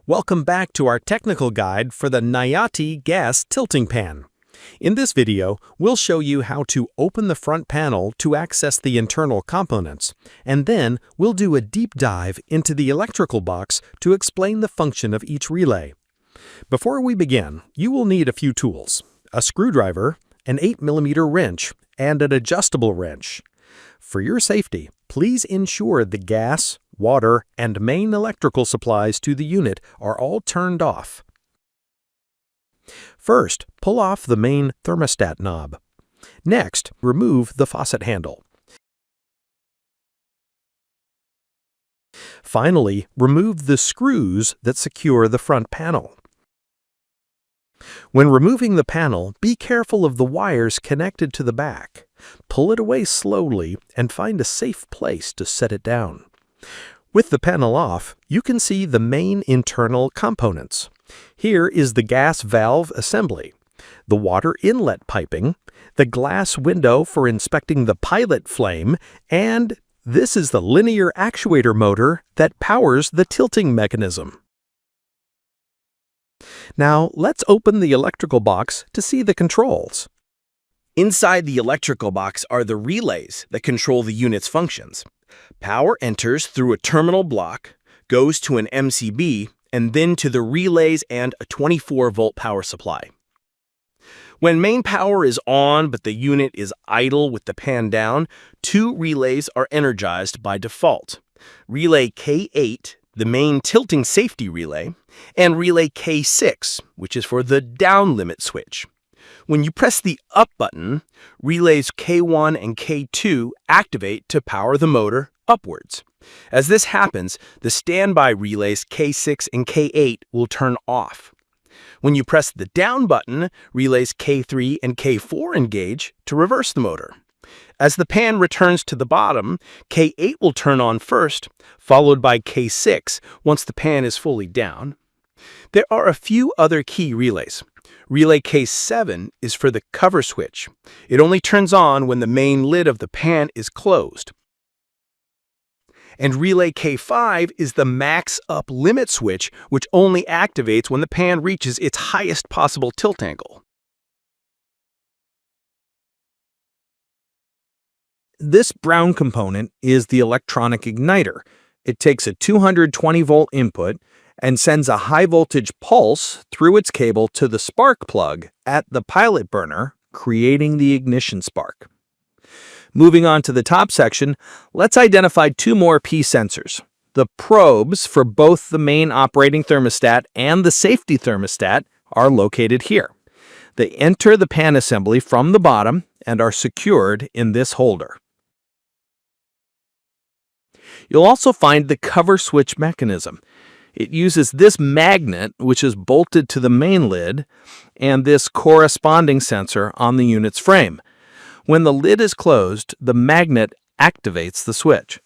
Welcome back to our technical guide for the Nayati Gas Tilting Pan. In this video, we'll show you how to open the front panel to access the internal components, and then we'll do a deep dive into the electrical box to explain the function of each relay. Before we begin, you will need a few tools: a screwdriver, an 8mm wrench, and an adjustable wrench. For your safety, please ensure the gas, water, and main electrical supplies to the unit are all turned off. First, pull off the main thermostat knob. Next, remove the faucet handle. Finally, remove the screws that secure the front panel. When removing the panel, be careful of the wires connected to the back. Pull it away slowly and find a safe place to set it down. With the panel off, you can see the main internal components. Here is the gas valve assembly, the water inlet piping, the glass window for inspecting the pilot flame, and this is the linear actuator motor that powers the tilting mechanism. Now, let's open the electrical box to see the controls. Inside the electrical box are the relays that control the unit's functions. Power enters through a terminal block, goes to an MCB, and then to the relays and a 24-volt power supply. When main power is on but the unit is idle with the pan down, two relays are energized by default: Relay K8, the main tilting safety relay, and Relay K6, which is for the down limit switch. When you press the up button, relays K1 and K2 activate to power the motor upwards. As this happens, the standby relays K6 and K8 will turn off. When you press the down button, relays K3 and K4 engage to reverse the motor. As the pan returns to the bottom, K8 will turn on first, followed by K6 once the pan is fully down. There are a few other key relays. Relay K7 is for the cover switch. It only turns on when the main lid of the pan is closed. And Relay K5 is the max up limit switch, which only activates when the pan reaches its highest possible tilt angle. This brown component is the electronic igniter. It takes a 220-volt input and sends a high-voltage pulse through its cable to the spark plug at the pilot burner, creating the ignition spark. Moving on to the top section, let's identify two more P sensors. The probes for both the main operating thermostat and the safety thermostat are located here. They enter the pan assembly from the bottom and are secured in this holder. You'll also find the cover switch mechanism. It uses this magnet, which is bolted to the main lid, and this corresponding sensor on the unit's frame. When the lid is closed, the magnet activates the switch.